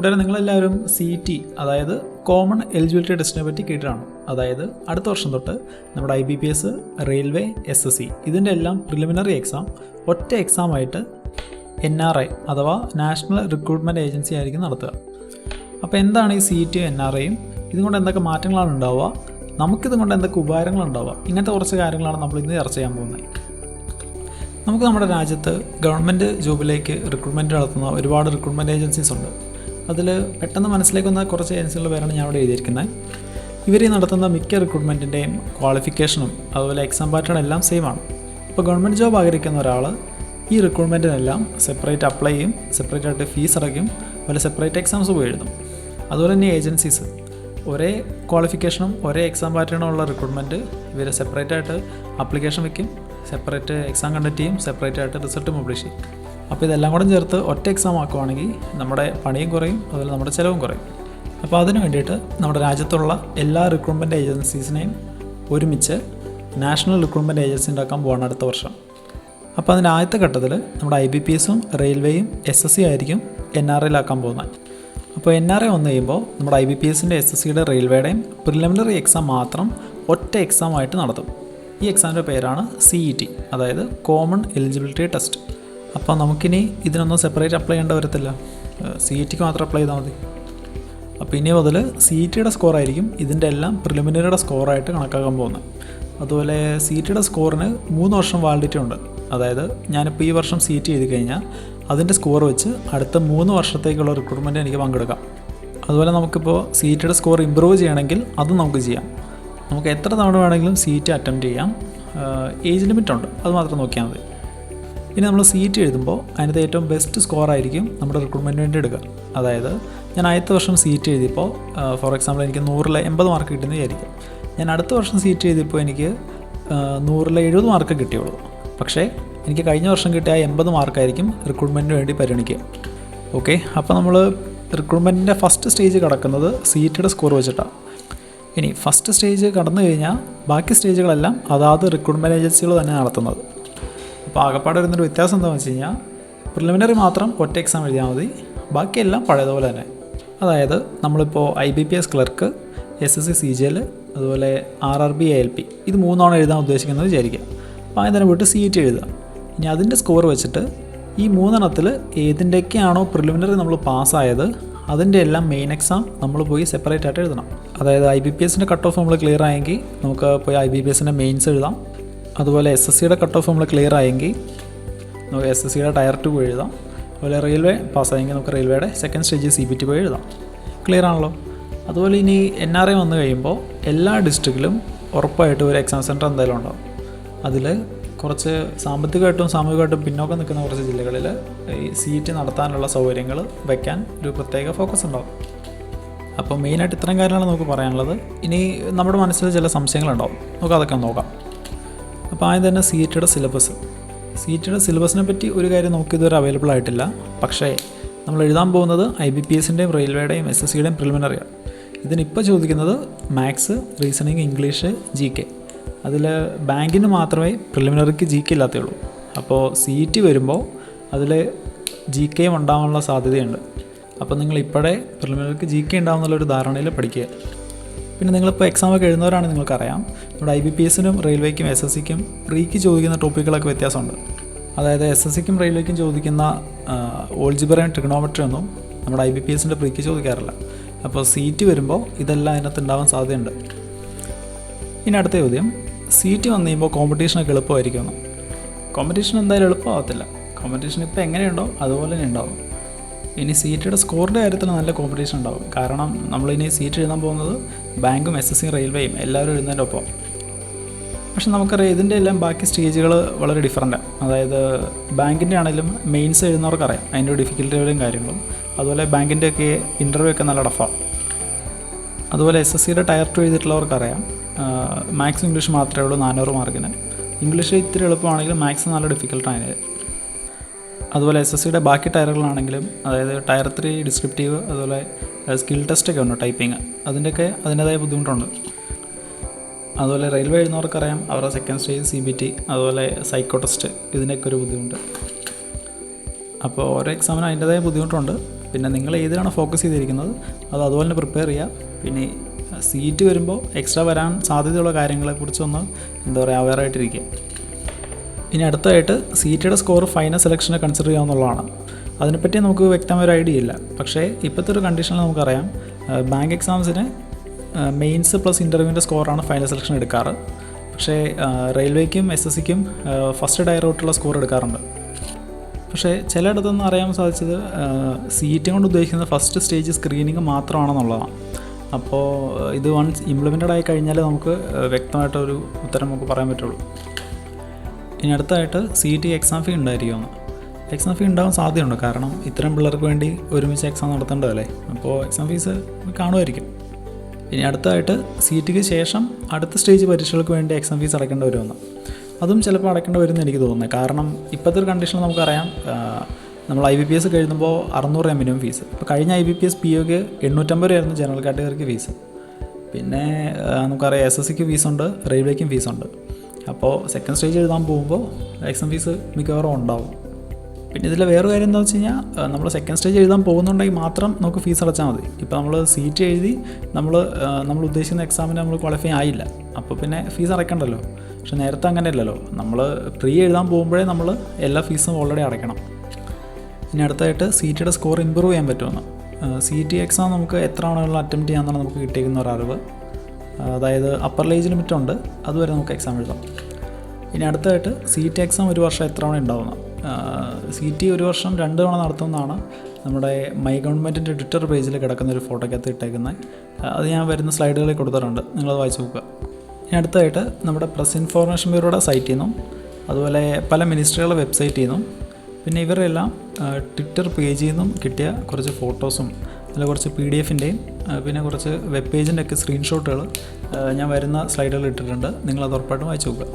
കൂട്ടുകാരെ, നിങ്ങളെല്ലാവരും CET അതായത് കോമൺ എലിജിബിലിറ്റി ടെസ്റ്റിനെ പറ്റി കേട്ടിട്ടാണ്. അതായത് അടുത്ത വർഷം തൊട്ട് നമ്മുടെ IBPS, റെയിൽവേ, SSC ഇതിൻ്റെ എല്ലാം പ്രിലിമിനറി എക്സാം ഒറ്റ എക്സാമായിട്ട് NRI അഥവാ നാഷണൽ റിക്രൂട്ട്മെൻറ്റ് ഏജൻസി ആയിരിക്കും നടത്തുക. അപ്പോൾ എന്താണ് ഈ CET NRIയും, ഇതുകൊണ്ട് എന്തൊക്കെ മാറ്റങ്ങളാണ് ഉണ്ടാവുക, നമുക്കിത് കൊണ്ട് എന്തൊക്കെ ഉപകാരങ്ങളുണ്ടാവുക, ഇങ്ങനത്തെ കുറച്ച് കാര്യങ്ങളാണ് നമ്മൾ ഇന്ന് ചർച്ച ചെയ്യാൻ പോകുന്നത്. നമുക്ക് നമ്മുടെ രാജ്യത്ത് ഗവൺമെൻറ് ജോബിലേക്ക് റിക്രൂട്ട്മെൻറ്റ് നടത്തുന്ന ഒരുപാട് റിക്രൂട്ട്മെൻറ്റ് ഏജൻസീസ് ഉണ്ട്. അതിൽ പെട്ടെന്ന് മനസ്സിലേക്ക് വന്ന കുറച്ച് ഏജൻസികളുടെ പേരാണ് ഞാൻ ഇവിടെ എഴുതിയിരിക്കുന്നത്. ഇവർ നടത്തുന്ന മിക്ക റിക്രൂട്ട്മെൻറ്റിൻ്റെയും ക്വാളിഫിക്കേഷനും അതുപോലെ എക്സാം പാറ്റേൺ എല്ലാം സെയിം ആണ്. ഇപ്പോൾ ഗവൺമെൻറ് ജോബ് ആഗ്രഹിക്കുന്ന ഒരാൾ ഈ റിക്രൂട്ട്മെൻറ്റിനെല്ലാം സെപ്പറേറ്റ് അപ്ലൈ ചെയ്യും, സെപ്പറേറ്റ് ആയിട്ട് ഫീസ് അടയ്ക്കും, അതുപോലെ സെപ്പറേറ്റ് എക്സാംസ് പോയി എഴുതും. അതുപോലെ തന്നെ ഏജൻസീസ് ഒരേ ക്വാളിഫിക്കേഷനും ഒരേ എക്സാം പാറ്റേണും ഉള്ള റിക്രൂട്ട്മെൻറ്റ് ഇവർ സെപ്പറേറ്റ് ആയിട്ട് ആപ്ലിക്കേഷൻ വയ്ക്കും, സെപ്പറേറ്റ് എക്സാം കണ്ടക്ട് ചെയ്യും, സെപ്പറേറ്റ് ആയിട്ട് റിസൾട്ട് പബ്ലിഷ് ചെയ്യും. അപ്പോൾ ഇതെല്ലാം കൂടെ ചേർത്ത് ഒറ്റ എക്സാം ആക്കുവാണെങ്കിൽ നമ്മുടെ പണിയും കുറയും, അതുപോലെ നമ്മുടെ ചിലവും കുറയും. അപ്പോൾ അതിന് വേണ്ടിയിട്ട് നമ്മുടെ രാജ്യത്തുള്ള എല്ലാ റിക്രൂട്ട്മെൻറ്റ് ഏജൻസീസിനെയും ഒരുമിച്ച് നാഷണൽ റിക്രൂട്ട്മെൻറ്റ് ഏജൻസി ഉണ്ടാക്കാൻ പോകണം അടുത്ത വർഷം. അപ്പോൾ അതിൻ്റെ ആദ്യത്തെ ഘട്ടത്തിൽ നമ്മുടെ IBPSഉം റെയിൽവേയും SSC ആയിരിക്കും NRIയിലാക്കാൻ പോകുന്നത്. അപ്പോൾ NRI വന്നു കഴിയുമ്പോൾ നമ്മുടെ IBPSൻ്റെ SSCയുടെ റെയിൽവേയുടെയും പ്രിലിമിനറി എക്സാം മാത്രം ഒറ്റ എക്സാമായിട്ട് നടത്തും. ഈ എക്സാമിൻ്റെ പേരാണ് CET, അതായത് കോമൺ എലിജിബിലിറ്റി ടെസ്റ്റ്. അപ്പോൾ നമുക്കിനി ഇതിനൊന്നും സെപ്പറേറ്റ് അപ്ലൈ ചെയ്യേണ്ട വരത്തില്ല, CETക്ക് മാത്രം അപ്ലൈ ചെയ്താൽ മതി. അപ്പോൾ ഇനി മുതൽ CETയുടെ സ്കോറായിരിക്കും ഇതിൻ്റെ എല്ലാം പ്രിലിമിനറിയുടെ സ്കോറായിട്ട് കണക്കാക്കാൻ പോകുന്നത്. അതുപോലെ CETയുടെ സ്കോറിന് 3 വർഷം വാലിഡിറ്റി ഉണ്ട്. അതായത് ഞാനിപ്പോൾ ഈ വർഷം CET എഴുതി കഴിഞ്ഞാൽ അതിൻ്റെ സ്കോർ വെച്ച് അടുത്ത 3 വർഷത്തേക്കുള്ള റിക്രൂട്ട്മെൻറ്റ് എനിക്ക് പങ്കെടുക്കാം. അതുപോലെ നമുക്കിപ്പോൾ CETയുടെ സ്കോർ ഇമ്പ്രൂവ് ചെയ്യണമെങ്കിൽ അതും നമുക്ക് ചെയ്യാം. നമുക്ക് എത്ര തവണ വേണമെങ്കിലും CET അറ്റംപ്റ്റ് ചെയ്യാം. ഏജ് ലിമിറ്റ് ഉണ്ട്, അത് മാത്രം നോക്കിയാൽ മതി. ഇനി നമ്മൾ CET എഴുതുമ്പോൾ അതിനകത്ത് ഏറ്റവും ബെസ്റ്റ് സ്കോറായിരിക്കും നമ്മുടെ റിക്രൂട്ട്മെൻറ്റിന് വേണ്ടി എടുക്കുക. അതായത് ഞാൻ ആദ്യത്തെ വർഷം CET എഴുതിയപ്പോൾ ഫോർ എക്സാമ്പിൾ എനിക്ക് 100ൽ 80 മാർക്ക് കിട്ടുമെന്ന് വിചാരിക്കും. ഞാൻ അടുത്ത വർഷം CET എഴുതിയപ്പോൾ എനിക്ക് 100ൽ 70 മാർക്ക് കിട്ടിയുള്ളൂ. പക്ഷേ എനിക്ക് കഴിഞ്ഞ വർഷം കിട്ടിയ 80 മാർക്കായിരിക്കും റിക്രൂട്ട്മെൻറ്റിന് വേണ്ടി പരിഗണിക്കുക. ഓക്കെ, അപ്പോൾ നമ്മൾ റിക്രൂട്ട്മെൻറ്റിൻ്റെ ഫസ്റ്റ് സ്റ്റേജ് കടക്കുന്നത് CETയുടെ സ്കോർ വെച്ചിട്ടാണ്. ഇനി ഫസ്റ്റ് സ്റ്റേജ് കടന്നു കഴിഞ്ഞാൽ ബാക്കി സ്റ്റേജുകളെല്ലാം അതാത് റിക്രൂട്ട്മെൻറ്റ് ഏജൻസികൾ തന്നെ നടത്തുന്നത്. അപ്പോൾ ആകപ്പാടെ വരുന്നൊരു വ്യത്യാസം എന്താണെന്ന് വെച്ച് കഴിഞ്ഞാൽ പ്രിലിമിനറി മാത്രം ഒറ്റ എക്സാം എഴുതിയാൽ മതി, ബാക്കിയെല്ലാം പഴയതുപോലെ തന്നെ. അതായത് നമ്മളിപ്പോൾ IBPS ക്ലർക്ക്, SSC CGL, അതുപോലെ RRB ALP ഇത് 3 എഴുതാൻ ഉദ്ദേശിക്കുന്നത് വിചാരിക്കുക. അപ്പോൾ അതിന് തന്നെ പോയിട്ട് CET എഴുതുക. ഇനി അതിൻ്റെ സ്കോർ വെച്ചിട്ട് ഈ 3 ഏതിൻ്റെയൊക്കെയാണോ പ്രിലിമിനറി നമ്മൾ പാസ്സായത് അതിൻ്റെ എല്ലാം മെയിൻ എക്സാം നമ്മൾ പോയി സെപ്പറേറ്റ് ആയിട്ട് എഴുതണം. അതായത് IBPSൻ്റെ കട്ട് ഓഫ് നമ്മൾ ക്ലിയർ ആയെങ്കിൽ നമുക്ക് പോയി IBPSൻ്റെ മെയിൻസ് എഴുതാം. അതുപോലെ SSCയുടെ കട്ട് ഓഫ് നമ്മൾ ക്ലിയർ ആയെങ്കിൽ നമുക്ക് SSCയുടെ ടയർ 2 പോയി എഴുതാം. അതുപോലെ റെയിൽവേ പാസ്സായെങ്കിൽ നമുക്ക് റെയിൽവേയുടെ സെക്കൻഡ് സ്റ്റേജ് CPT പോയി എഴുതാം. ക്ലിയർ ആണല്ലോ. അതുപോലെ ഇനി NRI വന്നു കഴിയുമ്പോൾ എല്ലാ ഡിസ്ട്രിക്റ്റിലും ഉറപ്പായിട്ടും ഒരു എക്സാം സെൻറ്റർ എന്തായാലും ഉണ്ടാവും. അതിൽ കുറച്ച് സാമ്പത്തികമായിട്ടും സാമൂഹികമായിട്ടും പിന്നോക്കം നിൽക്കുന്ന കുറച്ച് ജില്ലകളിൽ ഈ CET നടത്താനുള്ള സൗകര്യങ്ങൾ വയ്ക്കാൻ ഒരു പ്രത്യേക ഫോക്കസ് ഉണ്ടാവും. അപ്പോൾ മെയിനായിട്ട് ഇത്രയും കാര്യങ്ങളാണ് നമുക്ക് പറയാനുള്ളത്. ഇനി നമ്മുടെ മനസ്സിൽ ചില സംശയങ്ങളുണ്ടാവും, നമുക്ക് അതൊക്കെ നോക്കാം. അപ്പോൾ ആദ്യം തന്നെ CETയുടെ സിലബസിനെ പറ്റി ഒരു കാര്യം നമുക്കിതുവരെ അവൈലബിൾ ആയിട്ടില്ല. പക്ഷേ നമ്മൾ എഴുതാൻ പോകുന്നത് IBPSൻ്റെയും റെയിൽവേയുടെയും SSCയുടെയും പ്രിലിമിനറിയാണ്. ഇതിനിപ്പോൾ ചോദിക്കുന്നത് മാത്സ്, റീസണിങ്, ഇംഗ്ലീഷ്, GK. അതിൽ ബാങ്കിന് മാത്രമേ പ്രിലിമിനറിക്ക് GK ഇല്ലാത്തേ ഉള്ളൂ. അപ്പോൾ CET വരുമ്പോൾ അതിൽ GKയും ഉണ്ടാകാനുള്ള സാധ്യതയുണ്ട്. അപ്പോൾ നിങ്ങൾ ഇപ്പോഴേ പ്രിലിമിനറിക്ക് GK ഉണ്ടാകുന്നുള്ളൊരു ധാരണയിൽ പഠിക്കുക. പിന്നെ നിങ്ങളിപ്പോൾ എക്സാമൊക്കെ എഴുതുന്നവരാണ്, നിങ്ങൾക്കറിയാം നമ്മുടെ IBPSനും റെയിൽവേക്കും SSCക്കും പ്രീക്ക് ചോദിക്കുന്ന ടോപ്പിക്കുകളൊക്കെ വ്യത്യാസമുണ്ട്. അതായത് SSCക്കും റെയിൽവേക്കും ചോദിക്കുന്ന ഓൾജിബ്രയും ട്രിഗണോമെട്രി ഒന്നും നമ്മുടെ IBPSൻ്റെ പ്രീക്ക് ചോദിക്കാറില്ല. അപ്പോൾ CET വരുമ്പോൾ ഇതെല്ലാം അതിനകത്ത് ഉണ്ടാവാൻ സാധ്യതയുണ്ട്. ഇനി അടുത്ത ചോദ്യം, CET വന്നു കഴിയുമ്പോൾ കോമ്പറ്റീഷനൊക്കെ എളുപ്പമായിരിക്കുമെന്ന്. കോമ്പറ്റീഷൻ എന്തായാലും എളുപ്പമാകത്തില്ല. കോമ്പറ്റീഷൻ ഇപ്പോൾ എങ്ങനെയുണ്ടോ അതുപോലെ തന്നെ ഉണ്ടാവും. ഇനി CETയുടെ സ്കോറിൻ്റെ കാര്യത്തിൽ നല്ല കോമ്പറ്റീഷൻ ഉണ്ടാവും. കാരണം നമ്മളിനി CET എഴുതാൻ പോകുന്നത് ബാങ്കും SSCയും റെയിൽവേയും എല്ലാവരും എഴുതുന്നതിൻ്റെ ഒപ്പം. പക്ഷെ നമുക്കറിയാം ഇതിൻ്റെ എല്ലാം ബാക്കി സ്റ്റേജുകൾ വളരെ ഡിഫറൻറ്റാണ്. അതായത് ബാങ്കിൻ്റെ ആണെങ്കിലും മെയിൻസ് എഴുതുന്നവർക്കറിയാം അതിൻ്റെ ഡിഫിക്കൽറ്റികളും കാര്യങ്ങളും. അതുപോലെ ബാങ്കിൻ്റെയൊക്കെ ഇൻ്റർവ്യൂ ഒക്കെ നല്ല ടഫാണ്. അതുപോലെ SSCയുടെ ടയർ 2 എഴുതിയിട്ടുള്ളവർക്കറിയാം മാത്സ് ഇംഗ്ലീഷ് മാത്രമേ ഉള്ളൂ 400 മാർക്കിന്. ഇംഗ്ലീഷ് ഇത്തിരി എളുപ്പമാണെങ്കിലും മാത്സ് നല്ല ഡിഫിക്കൽട്ടാണ്. അതുപോലെ SSCയുടെ ബാക്കി ടയറുകളാണെങ്കിലും അതായത് ടയർ 3 ഡിസ്ക്രിപ്റ്റീവ്, അതുപോലെ സ്കിൽ ടെസ്റ്റൊക്കെ ഉണ്ട്, ടൈപ്പിങ്, അതിൻ്റേതായ ബുദ്ധിമുട്ടുണ്ട്. അതുപോലെ റെയിൽവേ എഴുതുന്നവർക്കറിയാം അവരുടെ സെക്കൻഡ് സ്റ്റേജ് CBT, അതുപോലെ സൈക്കോ ടെസ്റ്റ്, ഇതിനൊക്കെ ഒരു ബുദ്ധിമുട്ട്. അപ്പോൾ ഓരോ എക്സാമിനും അതിൻ്റേതായ ബുദ്ധിമുട്ടുണ്ട്. പിന്നെ നിങ്ങൾ ഏതിനാണ് ഫോക്കസ് ചെയ്തിരിക്കുന്നത് അത് അതുപോലെ തന്നെ പ്രിപ്പയർ ചെയ്യുക. പിന്നെ സീറ്റ് വരുമ്പോൾ എക്സ്ട്രാ വരാൻ സാധ്യതയുള്ള കാര്യങ്ങളെക്കുറിച്ചൊന്ന് അവെയറായിട്ടിരിക്കുക. ഇനി അടുത്തതായിട്ട് സീറ്റിയുടെ സ്കോർ ഫൈനൽ സെലക്ഷനെ കൺസിഡർ ചെയ്യാവുന്നതാണ്. അതിനെപ്പറ്റി നമുക്ക് വ്യക്തമായ ഒരു ഐഡിയ ഇല്ല. പക്ഷേ ഇപ്പോഴത്തെ ഒരു കണ്ടീഷനിൽ നമുക്കറിയാം ബാങ്ക് എക്സാംസിന് മെയിൻസ് പ്ലസ് ഇൻ്റർവ്യൂവിൻ്റെ സ്കോറാണ് ഫൈനൽ സെലക്ഷൻ എടുക്കാറ്. പക്ഷേ റെയിൽവേക്കും SSCക്കും ഫസ്റ്റ് ടയർ തൊട്ടുള്ള സ്കോർ എടുക്കാറുണ്ട്. പക്ഷേ ചിലയിടത്തൊന്നും അറിയാൻ സാധിച്ചത് സീറ്റ് കൊണ്ട് ഉദ്ദേശിക്കുന്ന ഫസ്റ്റ് സ്റ്റേജ് സ്ക്രീനിങ് മാത്രമാണെന്നുള്ളതാണ്. അപ്പോൾ ഇത് വൺസ് ഇംപ്ലിമെൻറ്റഡ് ആയി കഴിഞ്ഞാൽ നമുക്ക് വ്യക്തമായിട്ടൊരു ഉത്തരം നമുക്ക് പറയാൻ പറ്റുള്ളൂ. ഇനി അടുത്തായിട്ട് CET എക്സാം ഫീ ഉണ്ടായിരിക്കുമെന്ന്. എക്സാം ഫീ ഉണ്ടാകാൻ സാധ്യതയുണ്ട്. കാരണം ഇത്തരം പിള്ളേർക്ക് വേണ്ടി ഒരുമിച്ച് എക്സാം നടത്തേണ്ടതല്ലേ. അപ്പോൾ എക്സാം ഫീസ് കാണുമായിരിക്കും. ഇനി അടുത്തതായിട്ട് CETക്ക് ശേഷം അടുത്ത സ്റ്റേജ് പരീക്ഷകൾക്ക് വേണ്ടി എക്സാം ഫീസ് അടയ്ക്കേണ്ടി വരുമെന്ന്. അതും ചിലപ്പോൾ അടയ്ക്കേണ്ടി വരുമെന്ന് എനിക്ക് തോന്നുന്നത്. കാരണം ഇപ്പോഴത്തെ ഒരു കണ്ടീഷനിൽ നമുക്കറിയാം നമ്മൾ IBPS കഴിയുമ്പോൾ 600 രൂപ മിനിമം ഫീസ്. ഇപ്പോൾ കഴിഞ്ഞ IBPS POക്ക് 850 രൂപയായിരുന്നു ജനറൽ കാറ്റഗറിക്ക് ഫീസ്. പിന്നെ നമുക്കറിയാം SSCക്ക് ഫീസുണ്ട്, റെയിൽവേക്കും ഫീസുണ്ട്. അപ്പോൾ സെക്കൻഡ് സ്റ്റേജ് എഴുതാൻ പോകുമ്പോൾ എക്സാം ഫീസ് മിക്കവാറും ഉണ്ടാവും. പിന്നെ ഇതിൽ വേറെ കാര്യം എന്താണെന്ന് വെച്ച് കഴിഞ്ഞാൽ നമ്മൾ സെക്കൻഡ് സ്റ്റേജ് എഴുതാൻ പോകുന്നുണ്ടെങ്കിൽ മാത്രം നമുക്ക് ഫീസ് അടച്ചാൽ മതി. ഇപ്പോൾ നമ്മൾ CET എഴുതി നമ്മൾ ഉദ്ദേശിക്കുന്ന എക്സാമിന് നമ്മൾ ക്വാളിഫൈ ആയില്ല, അപ്പോൾ പിന്നെ ഫീസ് അടയ്ക്കണ്ടല്ലോ. പക്ഷേ നേരത്തെ അങ്ങനെ ഇല്ലല്ലോ. നമ്മൾ പ്രീ എഴുതാൻ പോകുമ്പോഴേ നമ്മൾ എല്ലാ ഫീസും ഓൾറെഡി അടയ്ക്കണം. ഇനി അടുത്തായിട്ട് CETയുടെ സ്കോർ ഇമ്പ്രൂവ് ചെയ്യാൻ പറ്റുമെന്ന്. CET എക്സാം നമുക്ക് എത്ര തവണകളിൽ അറ്റംപ്റ്റ് ചെയ്യാമെന്നാണ് നമുക്ക് കിട്ടിയിരിക്കുന്ന ഒരറിവ്. അതായത് അപ്പർ ഏജ് ലിമിറ്റ് ഉണ്ട്, അതുവരെ നമുക്ക് എക്സാം എഴുതാം. ഇനി അടുത്തായിട്ട് CET എക്സാം ഒരു വർഷം എത്ര തവണ ഉണ്ടാവുന്നത്. CET ഒരു വർഷം 2 തവണ നടത്തുന്നതാണ് നമ്മുടെ മൈ ഗവൺമെൻറ്റിൻ്റെ ട്വിറ്റർ പേജിൽ കിടക്കുന്ന ഒരു ഫോട്ടോയ്ക്കകത്ത് ഇട്ടേക്കുന്നത്. അത് ഞാൻ വരുന്ന സ്ലൈഡുകളിൽ കൊടുത്തിട്ടുണ്ട്, നിങ്ങളത് വായിച്ച് നോക്കുക. ഇനി അടുത്തായിട്ട് നമ്മുടെ പ്രസ് ഇൻഫോർമേഷൻ ബ്യൂറോയുടെ സൈറ്റിൽ നിന്നും അതുപോലെ പല മിനിസ്ട്രികളുടെ വെബ്സൈറ്റിൽ നിന്നും പിന്നെ ഇവരെല്ലാം ട്വിറ്റർ പേജിൽ നിന്നും കിട്ടിയ കുറച്ച് ഫോട്ടോസും അതിൽ കുറച്ച് PDF-ൻ്റെയും പിന്നെ കുറച്ച് വെബ് പേജിൻ്റെ ഒക്കെ സ്ക്രീൻഷോട്ടുകൾ ഞാൻ വരുന്ന സ്ലൈഡുകൾ ഇട്ടിട്ടുണ്ട്. നിങ്ങളത് ഉറപ്പായിട്ടും വായിച്ച് നോക്കുക.